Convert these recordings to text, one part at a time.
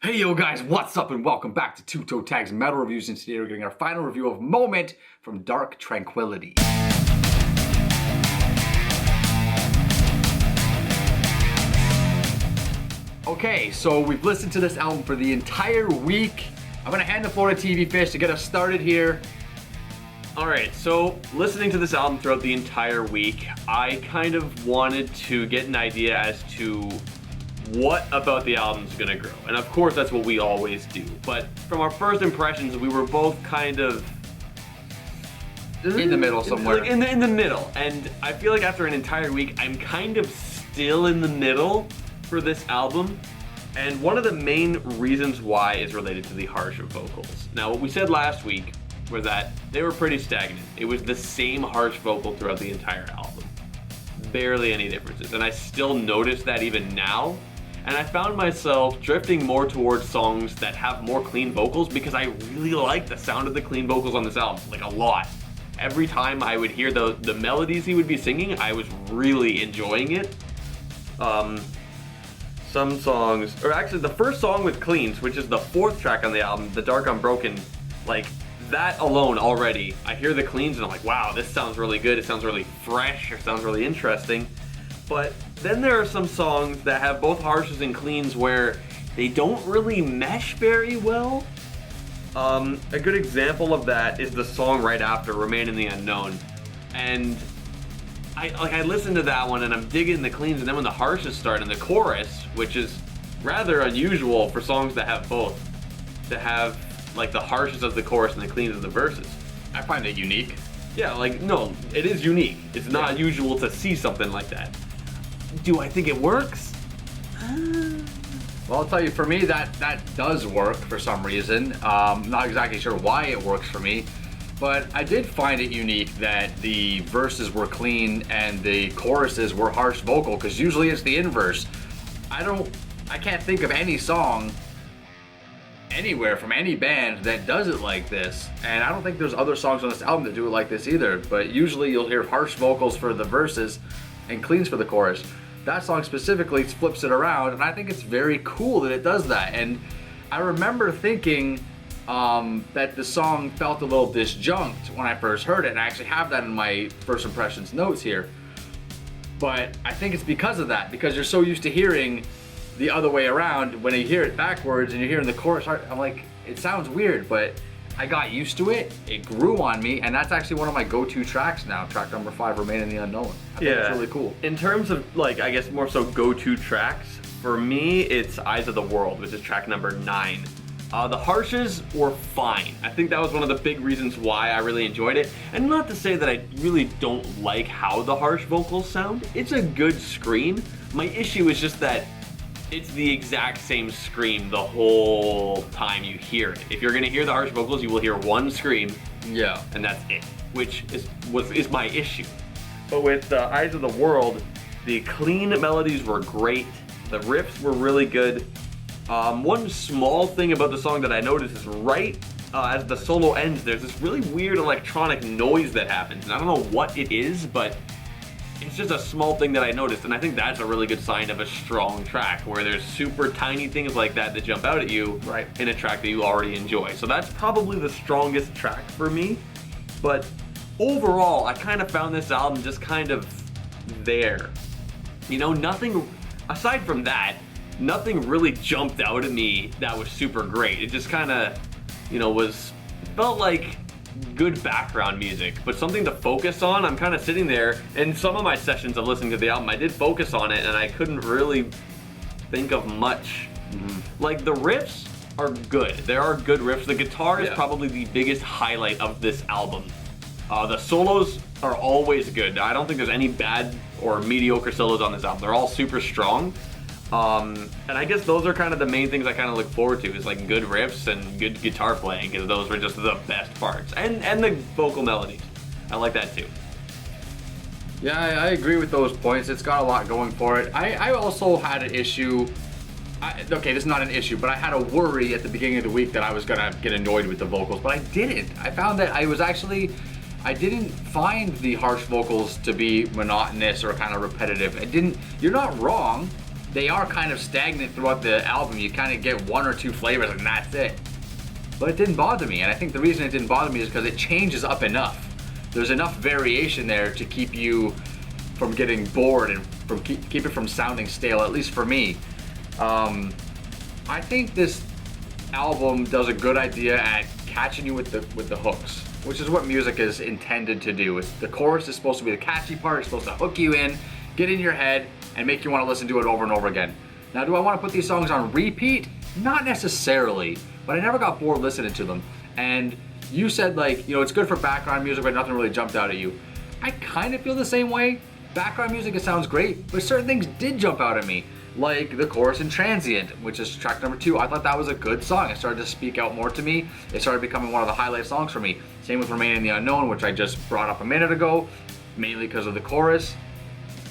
Hey yo guys, what's up and welcome back to Toe Tags Metal Reviews, and today we're getting our final review of Moment from Dark Tranquillity. Okay, so we've listened to this album for the entire week. I'm gonna hand the floor to TV Fish to get us started here. Alright, so listening to this album throughout the entire week, I kind of wanted to get an idea as to what about the album's gonna grow. And of course that's what we always do. But from our first impressions, we were both kind of in the middle somewhere. Like in the middle. And I feel like after an entire week, I'm kind of still in the middle for this album. And one of the main reasons why is related to the harsh vocals. Now, what we said last week was that they were pretty stagnant. It was the same harsh vocal throughout the entire album. Barely any differences. And I still notice that even now. And I found myself drifting more towards songs that have more clean vocals because I really like the sound of the clean vocals on this album, like a lot. Every time I would hear the melodies he would be singing, I was really enjoying it. Some songs, or actually the first song with cleans, which is the fourth track on the album, The Dark Unbroken, like that alone already, I hear the cleans and I'm like, wow, this sounds really good, it sounds really fresh, it sounds really interesting. But then there are some songs that have both harshes and cleans where they don't really mesh very well. A good example of that is the song right after, Remain in the Unknown. And I listened to that one and I'm digging the cleans, and then when the harshes start in the chorus, which is rather unusual for songs that have both, to have like the harshes of the chorus and the cleans of the verses. I find it unique. Yeah, like, no, it is unique. It's not usual to see something like that. Do I think it works? Well, I'll tell you, for me, that does work for some reason. Not exactly sure why it works for me, but I did find it unique that the verses were clean and the choruses were harsh vocal, because usually it's the inverse. I can't think of any song anywhere from any band that does it like this, and I don't think there's other songs on this album that do it like this either, but usually you'll hear harsh vocals for the verses and cleans for the chorus. That song specifically flips it around, and I think it's very cool that it does that. And I remember thinking that the song felt a little disjunct when I first heard it, and I actually have that in my first impressions notes here. But I think it's because of that, because you're so used to hearing the other way around. When you hear it backwards and you're hearing the chorus, I'm like, it sounds weird, but I got used to it. It grew on me, and that's actually one of my go-to tracks now. Track number 5, Remain in the Unknown. I think it's really cool. In terms of, like, I guess more so go-to tracks, for me, it's Eyes of the World, which is track number 9. The harshes were fine. I think that was one of the big reasons why I really enjoyed it. And not to say that I really don't like how the harsh vocals sound. It's a good scream. My issue is just that it's the exact same scream the whole time you hear it. If you're gonna hear the harsh vocals, you will hear one scream, and that's it, which is my issue. But with Eyes of the World, the clean melodies were great, the riffs were really good. One small thing about the song that I noticed is right as the solo ends, there's this really weird electronic noise that happens, and I don't know what it is, but it's just a small thing that I noticed, and I think that's a really good sign of a strong track, where there's super tiny things like that that jump out at you in a track that you already enjoy. So that's probably the strongest track for me. But overall, I kind of found this album just kind of there. You know, nothing, aside from that, nothing really jumped out at me that was super great. It just kind of, you know, felt like good background music, but something to focus on. I'm kind of sitting there, in some of my sessions of listening to the album, I did focus on it, and I couldn't really think of much. Like, the riffs are good. There are good riffs. The guitar is probably the biggest highlight of this album. The solos are always good. I don't think there's any bad or mediocre solos on this album. They're all super strong. And I guess those are kind of the main things I kind of look forward to, is like good riffs and good guitar playing, because those were just the best parts. And the vocal melodies. I like that too. Yeah, I agree with those points. It's got a lot going for it. I also had an issue. Okay, this is not an issue, but I had a worry at the beginning of the week that I was gonna get annoyed with the vocals, but I didn't. I found that I didn't find the harsh vocals to be monotonous or kind of repetitive. You're not wrong. they are kind of stagnant throughout the album. You kind of get one or two flavors and that's it. But it didn't bother me, and I think the reason it didn't bother me is because it changes up enough. There's enough variation there to keep you from getting bored and from keep it from sounding stale, at least for me. I think this album does a good idea at catching you with the hooks, which is what music is intended to do. The chorus is supposed to be the catchy part. It's supposed to hook you in, get in your head, and make you want to listen to it over and over again. Now, do I want to put these songs on repeat? Not necessarily, but I never got bored listening to them. And you said, like, you know, it's good for background music, but nothing really jumped out at you. I kind of feel the same way. Background music, it sounds great, but certain things did jump out at me. Like the chorus in Transient, which is track number 2. I thought that was a good song. It started to speak out more to me. It started becoming one of the highlight songs for me. Same with Remain in the Unknown, which I just brought up a minute ago, mainly because of the chorus.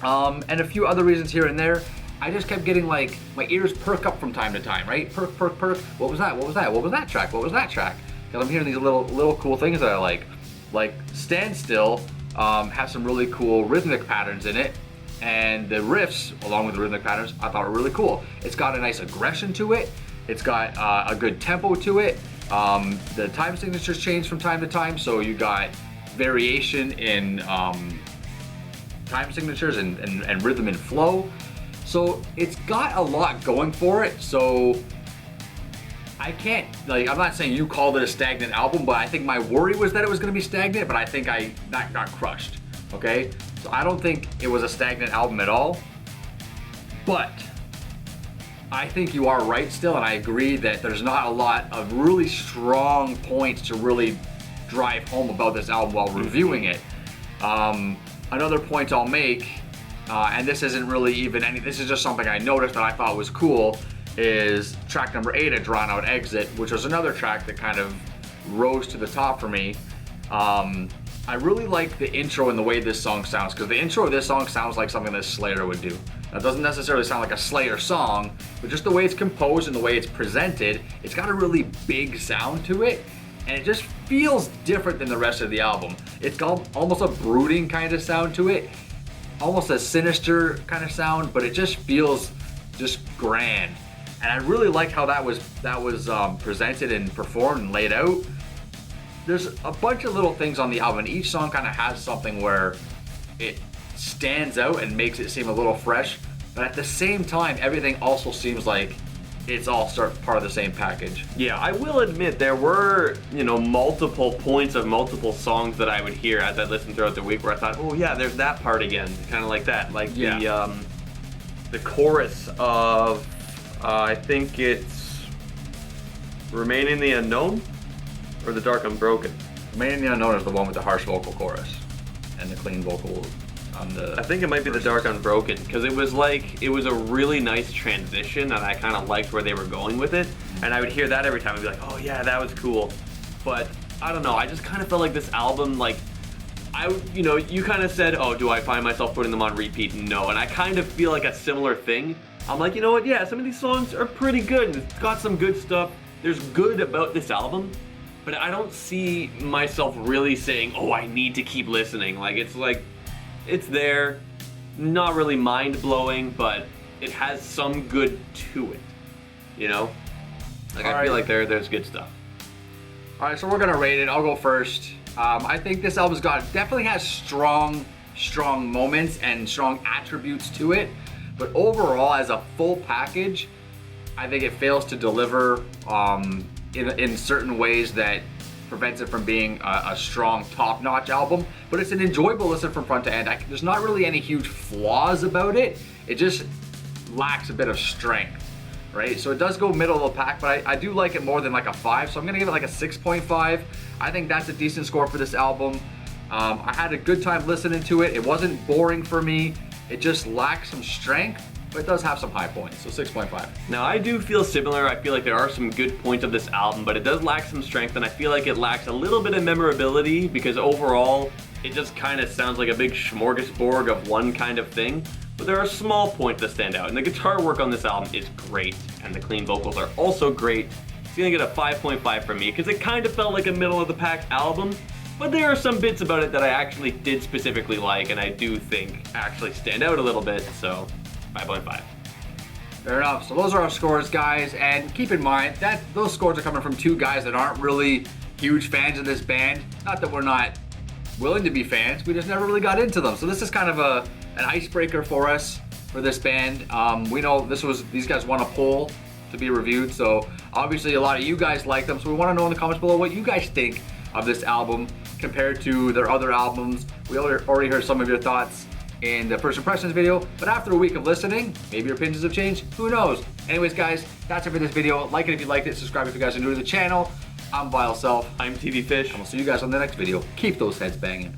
And a few other reasons here and there. I just kept getting, like, my ears perk up from time to time, right? Perk, perk, perk. What was that? What was that? What was that track? What was that track? Because I'm hearing these little cool things that I like. Like Stand Still has some really cool rhythmic patterns in it. And the riffs, along with the rhythmic patterns, I thought were really cool. It's got a nice aggression to it. It's got a good tempo to it. The time signatures change from time to time, so you got variation in time signatures and rhythm and flow. So it's got a lot going for it. So I can't, like, I'm not saying you called it a stagnant album, but I think my worry was that it was going to be stagnant, but I think that got crushed. Okay? So I don't think it was a stagnant album at all. But I think you are right still, and I agree that there's not a lot of really strong points to really drive home about this album while reviewing it. Another point I'll make, and this isn't really even this is just something I noticed that I thought was cool, is track number 8, A Drawn Out Exit, which was another track that kind of rose to the top for me. I really like the intro and the way this song sounds, because the intro of this song sounds like something that Slayer would do. Now, it doesn't necessarily sound like a Slayer song, but just the way it's composed and the way it's presented, it's got a really big sound to it, and it just feels different than the rest of the album. It's got almost a brooding kind of sound to it, almost a sinister kind of sound, but it just feels just grand. And I really liked how that was presented and performed and laid out. There's a bunch of little things on the album, and each song kind of has something where it stands out and makes it seem a little fresh, but at the same time, everything also seems like it's all part of the same package. Yeah, I will admit there were, multiple points of multiple songs that I would hear as I listened throughout the week where I thought, oh yeah, there's that part again, kind of like that. Like the chorus of, I think it's Remain in the Unknown or The Dark Unbroken. Remain in the Unknown is the one with the harsh vocal chorus and the clean vocal on the... I think it might be The Dark Unbroken, because it was a really nice transition, and I kind of liked where they were going with it, and I would hear that every time and be like, oh yeah, that was cool. But I don't know, I just kind of felt like this album, you kind of said, oh, do I find myself putting them on repeat? No, and I kind of feel like a similar thing. I'm like, you know what, yeah, some of these songs are pretty good, and it's got some good stuff. There's good about this album, but I don't see myself really saying, oh, I need to keep listening. It's there, not really mind-blowing, but it has some good to it, I feel like there's good stuff. All right, so we're gonna rate it. I'll go first. I think this album's definitely has strong moments and strong attributes to it, but overall, as a full package, I think it fails to deliver in certain ways that prevents it from being a strong, top-notch album, but it's an enjoyable listen from front to end. There's not really any huge flaws about it. It just lacks a bit of strength, right? So it does go middle of the pack, but I do like it more than like a 5, so I'm gonna give it like a 6.5. I think that's a decent score for this album. I had a good time listening to it. It wasn't boring for me. It just lacks some strength, but it does have some high points, so 6.5. Now, I do feel similar. I feel like there are some good points of this album, but it does lack some strength, and I feel like it lacks a little bit of memorability, because overall, it just kind of sounds like a big smorgasbord of one kind of thing. But there are small points that stand out, and the guitar work on this album is great, and the clean vocals are also great. It's gonna get a 5.5 from me, because it kind of felt like a middle-of-the-pack album, but there are some bits about it that I actually did specifically like, and I do think actually stand out a little bit, so 5.5. Fair enough. So those are our scores, guys. And keep in mind that those scores are coming from two guys that aren't really huge fans of this band. Not that we're not willing to be fans, we just never really got into them. So this is kind of an icebreaker for us for this band. We know these guys won a poll to be reviewed, so obviously a lot of you guys like them. So we want to know in the comments below what you guys think of this album compared to their other albums. We already heard some of your thoughts in the first impressions video, but after a week of listening, maybe your opinions have changed, who knows? Anyways, guys, that's it for this video. Like it if you liked it, subscribe if you guys are new to the channel. I'm Vile Self. I'm TV Fish. And we'll see you guys on the next video. Keep those heads banging.